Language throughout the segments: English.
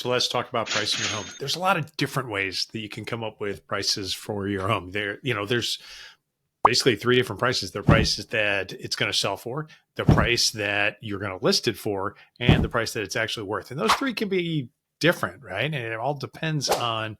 So let's talk about pricing your home. There's a lot of different ways that you can come up with prices for your home. There's basically three different prices: the price that it's going to sell for, the price that you're going to list it for, and the price that it's actually worth. And those three can be different, right? And it all depends on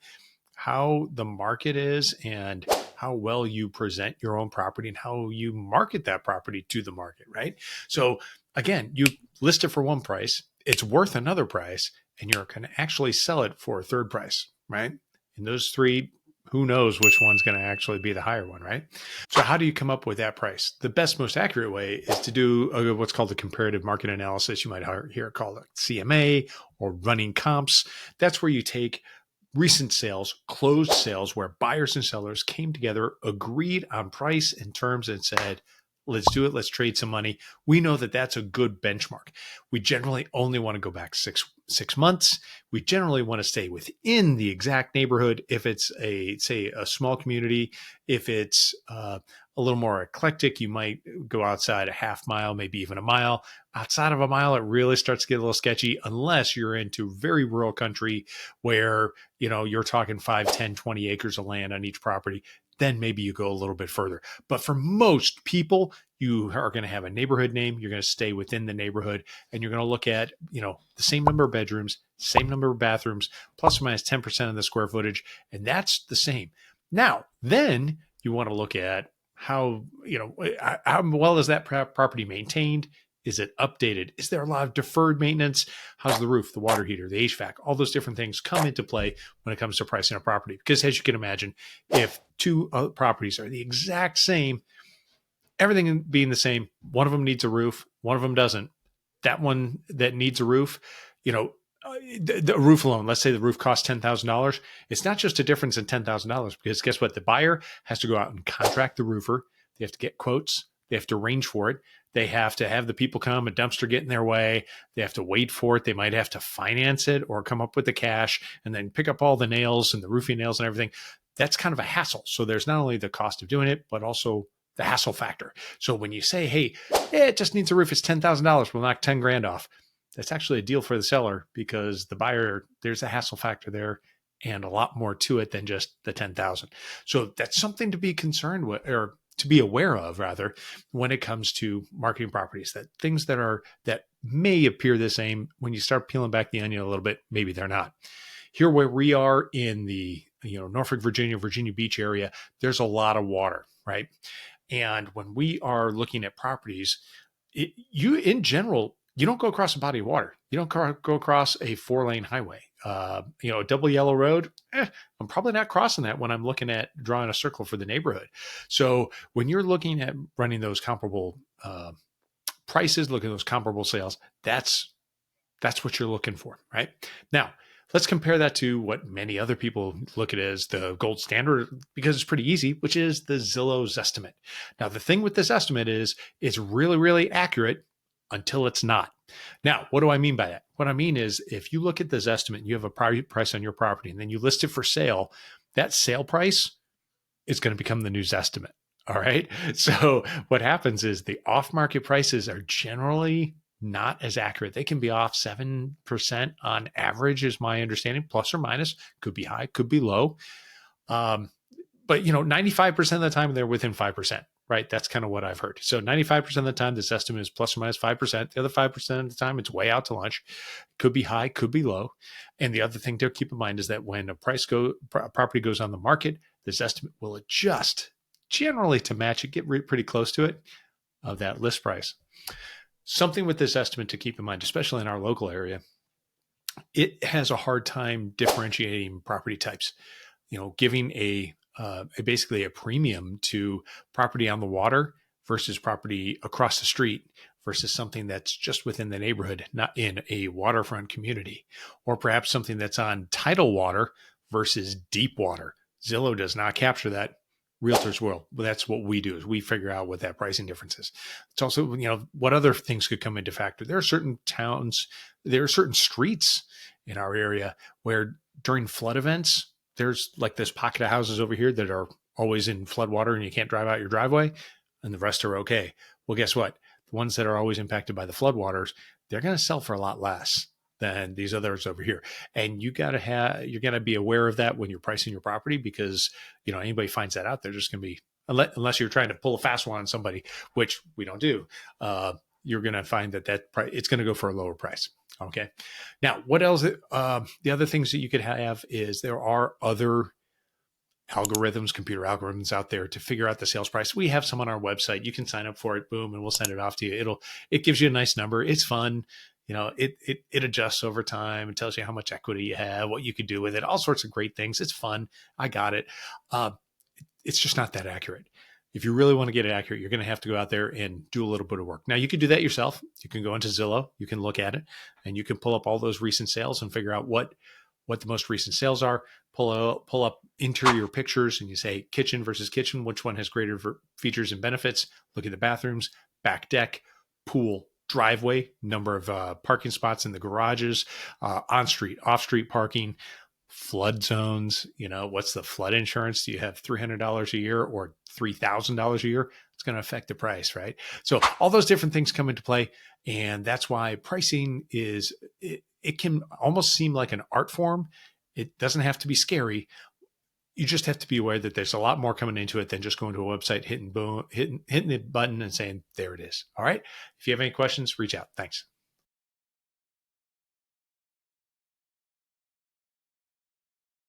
how the market is and how well you present your own property and how you market that property to the market, right? So again, you list it for one price, it's worth another price, and you're going to actually sell it for a third price, right? And those three, who knows which one's going to actually be the higher one, right? So how do you come up with that price? The best, most accurate way is to do what's called a comparative market analysis. You might hear it called a CMA or running comps. That's where you take recent sales, closed sales, where buyers and sellers came together, agreed on price and terms, and said, let's do it. Let's trade some money. We know that that's a good benchmark. We generally only want to go back six months. We generally want to stay within the exact neighborhood. If it's say a small community, if it's a little more eclectic, you might go outside a half mile, maybe even a mile. Outside of a mile, it really starts to get a little sketchy unless you're into very rural country where, you're talking 5, 10, 20 acres of land on each property. Then maybe you go a little bit further. But for most people, you are going to have a neighborhood name. You're going to stay within the neighborhood, and you're going to look at, the same number of bedrooms, same number of bathrooms, plus or minus 10% of the square footage. And that's the same. Now, then you want to look at how well is that property maintained? Is it updated? Is there a lot of deferred maintenance? How's the roof, the water heater, the HVAC? All those different things come into play when it comes to pricing a property. Because as you can imagine, if two properties are the exact same, everything being the same, one of them needs a roof, one of them doesn't. That one that needs a roof, the roof alone, let's say the roof costs $10,000. It's not just a difference in $10,000 because guess what? The buyer has to go out and contract the roofer. They have to get quotes. They have to arrange for it. They have to have the people come, a dumpster get in their way. They have to wait for it. They might have to finance it or come up with the cash and then pick up all the nails and the roofing nails and everything. That's kind of a hassle. So there's not only the cost of doing it, but also the hassle factor. So when you say, hey, it just needs a roof, it's $10,000, we'll knock 10 grand off. That's actually a deal for the seller because the buyer, there's a hassle factor there and a lot more to it than just the 10,000. So that's something to be concerned with, or to be aware of rather, when it comes to marketing properties, that things that may appear the same, when you start peeling back the onion a little bit, maybe they're not. Here where we are in the Norfolk, Virginia Beach area, there's a lot of water, right? And when we are looking at properties, in general, you don't go across a body of water. You don't go across a 4-lane highway. A double yellow road, I'm probably not crossing that when I'm looking at drawing a circle for the neighborhood. So when you're looking at running those comparable prices, looking at those comparable sales, that's what you're looking for, right? Now, let's compare that to what many other people look at as the gold standard, because it's pretty easy, which is the Zillow's estimate. Now, the thing with this estimate is it's really, really accurate until it's not. Now, what do I mean by that? What I mean is if you look at this estimate and you have a price on your property and then you list it for sale, that sale price is going to become the new estimate. All right. So what happens is the off-market prices are generally not as accurate. They can be off 7% on average, is my understanding, plus or minus. Could be high, could be low. But 95% of the time they're within 5%. Right. That's kind of what I've heard. So 95% of the time, this estimate is plus or minus 5%. The other 5% of the time, it's way out to lunch. Could be high, could be low. And the other thing to keep in mind is that when a property goes on the market, this estimate will adjust generally to match it, get pretty close to it, of that list price. Something with this estimate to keep in mind, especially in our local area, it has a hard time differentiating property types, giving basically a premium to property on the water versus property across the street versus something that's just within the neighborhood, not in a waterfront community, or perhaps something that's on tidal water versus deep water. Zillow does not capture that. Realtors will. But that's what we do, is we figure out what that pricing difference is. It's also, what other things could come into factor. There are certain towns, there are certain streets in our area where during flood events, there's like this pocket of houses over here that are always in flood water and you can't drive out your driveway, and the rest are okay. Well, guess what? The ones that are always impacted by the flood waters, they're going to sell for a lot less than these others over here. And you're going to be aware of that when you're pricing your property, because, anybody finds that out, they're just going to be, unless you're trying to pull a fast one on somebody, which we don't do, you're going to find that it's going to go for a lower price. Okay. Now, what else? The other things that you could have is there are other computer algorithms out there to figure out the sales price. We have some on our website. You can sign up for it, boom, and we'll send it off to you. It gives you a nice number. It's fun. It adjusts over time. It tells you how much equity you have, what you could do with it, all sorts of great things. It's fun. I got it. It's just not that accurate. If you really want to get it accurate, you're going to have to go out there and do a little bit of work. Now, you can do that yourself. You can go into Zillow, you can look at it, and you can pull up all those recent sales and figure out what the most recent sales are. Pull up interior pictures, and you say kitchen versus kitchen, which one has greater features and benefits. Look at the bathrooms, back deck, pool, driveway, number of parking spots in the garages, on-street, off-street parking, flood zones. What's the flood insurance? Do you have $300 a year or $3,000 a year? It's going to affect the price, right? So all those different things come into play. And that's why pricing it can almost seem like an art form. It doesn't have to be scary. You just have to be aware that there's a lot more coming into it than just going to a website, hitting the button and saying, there it is. All right. If you have any questions, reach out. Thanks.